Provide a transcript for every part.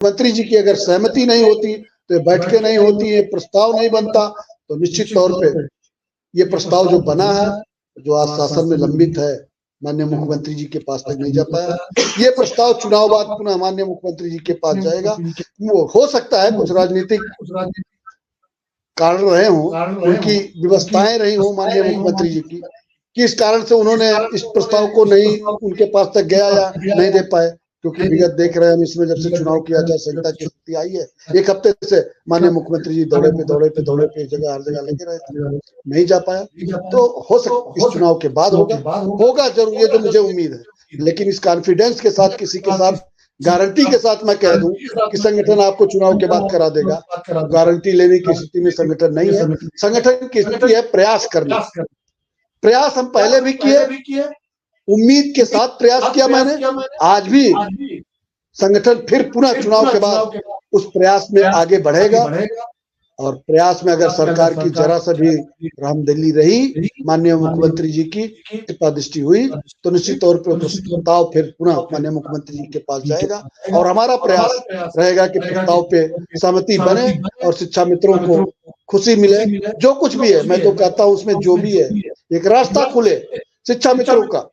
मंत्री जी की अगर सहमति नहीं होती तो बैठकें नहीं होती, ये प्रस्ताव नहीं बनता, तो निश्चित तौर पे ये प्रस्ताव जो बना है, जो आज शासन में लंबित है, माननीय मुख्यमंत्री जी के पास तक नहीं जा पाया। ये प्रस्ताव चुनाव बाद पुनः माननीय मुख्यमंत्री जी के पास जाएगा। वो हो सकता है कुछ राजनीतिक कारण रहे हों, उनकी व्यवस्थाएं रही हों माननीय मुख्यमंत्री जी की, कि इस कारण से उन्होंने इस प्रस्ताव को नहीं उनके पास तक गया या नहीं दे पाए। क्योंकि विगत देख रहे हैं हम, इसमें जब से चुनाव की आचार संहिता की स्थिति आई है, एक हफ्ते से माननीय मुख्यमंत्री जी दौड़े पे जगह हर जगह लेके रहे थे, नहीं जा पाया। तो हो सकता इस चुनाव के बाद होगा जरूर, ये तो मुझे उम्मीद है। लेकिन इस कॉन्फिडेंस के साथ, किसी के साथ गारंटी के साथ मैं कह दूं कि संगठन आपको चुनाव के बाद करा देगा, गारंटी लेने की स्थिति में संगठन नहीं है। संगठन की स्थिति है प्रयास करना। प्रयास हम पहले भी किए, उम्मीद के साथ प्रयास किया मैंने, आज भी संगठन फिर पुनः चुनाव के बाद उस प्रयास में आगे बढ़ेगा। और प्रयास में अगर सरकार की जरा सा भी रामदली रही, माननीय मुख्यमंत्री जी की कृपा दृष्टि हुई, तो निश्चित तौर पर प्रस्ताव फिर पुनः माननीय मुख्यमंत्री जी के पास जाएगा। और हमारा प्रयास रहेगा कि प्रस्ताव पे सहमति बने और शिक्षा मित्रों को खुशी मिले। जो कुछ भी है, मैं तो कहता हूँ उसमें जो भी है, एक रास्ता खुले शिक्षा मित्रों का।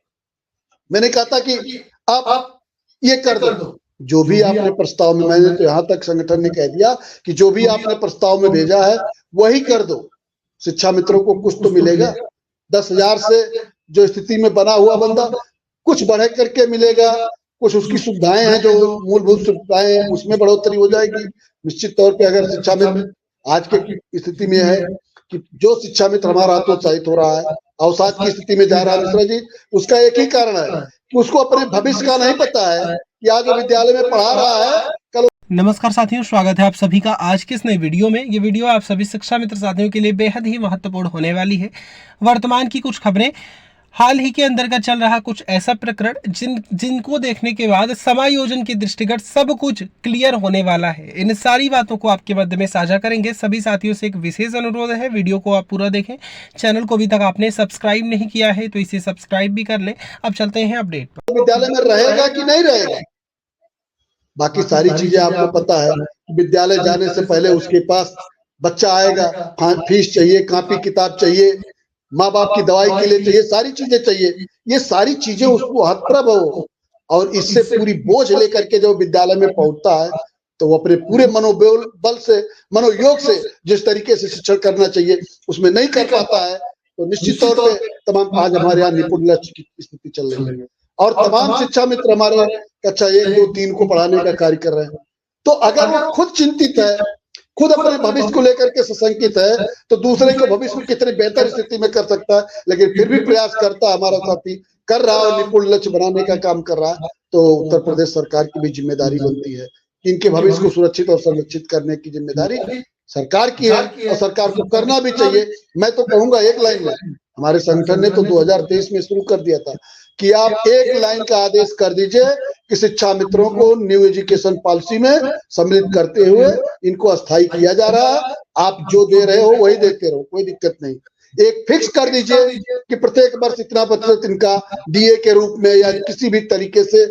मैंने कहा था कि आप ये कर दो जो भी आपने प्रस्ताव में, मैंने तो यहाँ तक संगठन ने कह दिया कि जो भी आपने प्रस्ताव में भेजा है वही कर दो। शिक्षा मित्रों को कुछ तो मिलेगा, 10,000 से जो स्थिति में बना हुआ बंदा कुछ बढ़ करके मिलेगा, कुछ उसकी सुविधाएं हैं, जो मूलभूत सुविधाएं हैं उसमें बढ़ोतरी हो जाएगी। निश्चित तौर पे अगर शिक्षा मित्र आज के स्थिति में है कि जो शिक्षा मित्र हमारा हतोत्साहित हो रहा है, अवसाद की स्थिति में जा रहा है मिश्रा जी, उसका एक ही कारण है कि उसको अपने भविष्य का नहीं पता है कि आज वो विद्यालय में पढ़ा रहा है, कल। नमस्कार साथियों, स्वागत है आप सभी का आज के इस नई वीडियो में। ये वीडियो आप सभी शिक्षा मित्र साथियों के लिए बेहद ही महत्वपूर्ण होने वाली है। वर्तमान की कुछ खबरें, हाल ही के अंदर का चल रहा कुछ ऐसा प्रकरण जिनको देखने के बाद समायोजन के दृष्टिगत सब कुछ क्लियर होने वाला है। इन सारी बातों को आपके मध्य में साझा करेंगे। सभी साथियों से एक विशेष अनुरोध है, वीडियो को आप पूरा देखें। चैनल को अभी तक आपने सब्सक्राइब नहीं किया है तो इसे सब्सक्राइब भी कर लें। अब चलते हैं अपडेट पर। विद्यालय में रहेगा कि नहीं रहेगा, बाकी सारी चीजें आपको पता है। विद्यालय जाने से पहले उसके पास बच्चा आएगा, फीस चाहिए, कॉपी किताब चाहिए, माँ बाप की दवाई के लिए चाहिए, सारी चीजें चाहिए। ये सारी चीजें उसको हतप्रभ हो, और इससे पूरी बोझ लेकर के जब विद्यालय में पहुंचता है तो वो अपने पूरे मनोबल से, मनोयोग से जिस तरीके से शिक्षण करना चाहिए उसमें नहीं कर पाता है। तो निश्चित तौर पे तमाम आज हमारे यहाँ निपुण लक्ष्य की स्थिति चल रही है और तमाम शिक्षा मित्र हमारे कक्षा 1, 2, 3 को पढ़ाने का कार्य कर रहे हैं। तो अगर वो खुद चिंतित है, खुद अपने भविष्य को लेकर के सशंकित है, तो दूसरे के भविष्य को कितने बेहतर स्थिति में कर सकता है। लेकिन फिर भी प्रयास करता हमारा साथी, कर रहा है, निपुण लक्ष्य बनाने का काम कर रहा है। तो उत्तर प्रदेश सरकार की भी जिम्मेदारी बनती है, इनके भविष्य को सुरक्षित और संरक्षित करने की जिम्मेदारी सरकार की है और सरकार को करना भी चाहिए। मैं तो कहूंगा एक लाइन में, हमारे संगठन ने तो 2023 में शुरू कर दिया था कि आप एक लाइन का आदेश कर दीजिए कि शिक्षा मित्रों को न्यू एजुकेशन पॉलिसी में सम्मिलित करते हुए इनको अस्थायी किया जा रहा है। आप जो दे रहे हो वही देते रहो, कोई दिक्कत नहीं। एक फिक्स कर दीजिए कि प्रत्येक वर्ष इतना प्रतिशत इनका डीए के रूप में या किसी भी तरीके से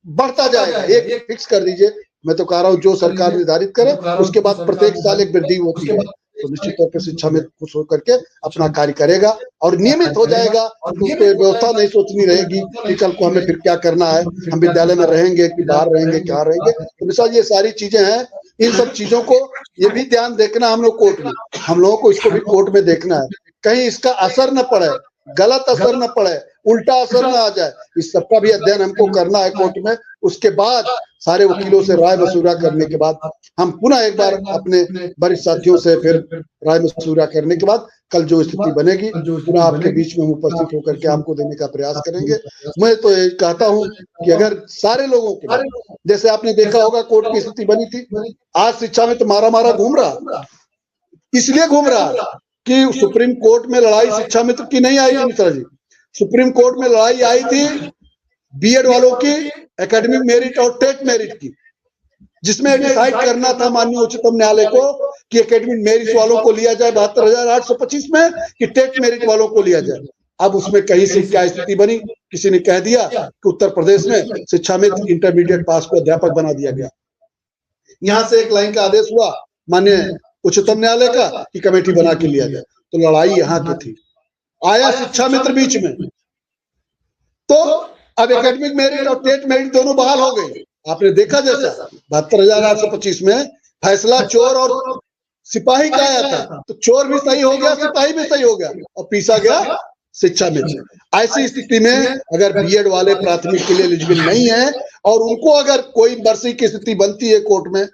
बढ़ता जाएगा, एक फिक्स कर दीजिए। मैं तो कह रहा हूँ जो सरकार निर्धारित करे उसके बाद प्रत्येक साल एक वृद्धि होती है, तो निश्चित तौर पर शिक्षा में खुश होकर के अपना कार्य करेगा और नियमित हो जाएगा। तो उस पर व्यवस्था नहीं सोचनी रहेगी कि कल को हमें फिर क्या करना है, हम विद्यालय में रहेंगे कि बाहर रहेंगे, क्या रहेंगे। तो मिसाल ये सारी चीजें हैं, इन सब चीजों को ये भी ध्यान देखना हम लोग कोर्ट में, हम लोगों को इसको भी कोर्ट में देखना है, कहीं इसका असर न पड़े, गलत असर न पड़े, उल्टा असर न आ जाए। इस सबका भी अध्ययन हमको करना है कोर्ट में। उसके बाद सारे वकीलों से राय मशूरा करने के बाद हम पुनः एक बार अपने वरिष्ठ साथियों से फिर राय मशूरा करने के बाद कल जो स्थिति बनेगी पुनः आपके बीच में हम उपस्थित होकर के आपको देने का प्रयास करेंगे। मैं तो ये कहता हूं कि अगर सारे लोगों के, जैसे आपने देखा होगा कोर्ट की स्थिति बनी थी, आज शिक्षा में तो मारा घूम रहा, इसलिए घूम रहा कि सुप्रीम कोर्ट में लड़ाई शिक्षा मित्र की नहीं आई थी मिश्रा जी। सुप्रीम कोर्ट में लड़ाई आई थी बीएड वालों की एकेडमिक मेरिट और टेट मेरिट की, जिसमें डिसाइड करना था माननीय उच्चतम न्यायालय को कि एकेडमिक मेरिट वालों को लिया जाए 72,825 में कि टेट मेरिट वालों को लिया जाए। अब उसमें कहीं से क्या स्थिति बनी, किसी ने कह दिया कि उत्तर प्रदेश में शिक्षा मित्र इंटरमीडिएट पास को अध्यापक बना दिया गया। यहाँ से एक लाइन का आदेश हुआ माननीय उच्चतम न्यायालय का कि कमेटी बना के लिया जाए। तो लड़ाई यहाँ की थी। आया शिक्षा मित्र बीच में, तो अब एकेडमिक मेरिट और टेट मेरिट दोनों बहाल हो गई। आपने देखा जैसा 72,825 में फैसला चोर और सिपाही का आया था, तो चोर भी सही हो गया, सिपाही भी सही हो गया और पीसा गया शिक्षा मित्र। ऐसी स्थिति में अगर बीएड वाले प्राथमिक के लिए एलिजिबल नहीं है और उनको अगर कोई मर्सी की स्थिति बनती है कोर्ट में,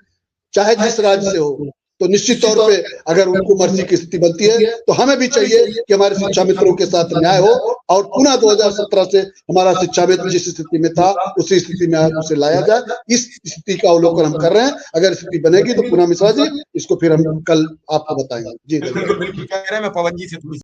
चाहे जिस राज्य से हो, तो निश्चित तौर पे अगर उनको मर्जी की स्थिति बनती है तो हमें भी चाहिए कि हमारे शिक्षा मित्रों के साथ न्याय हो और पुनः 2017 से हमारा शिक्षा मित्र जिस स्थिति में था उसी स्थिति में उसे लाया जाए। इस स्थिति का अवलोकन हम कर रहे हैं। अगर स्थिति बनेगी तो पुनः मिश्रा जी इसको फिर हम कल आपको बताएंगे। जी बिल्कुल कह रहे हैं। मैं पवन जी से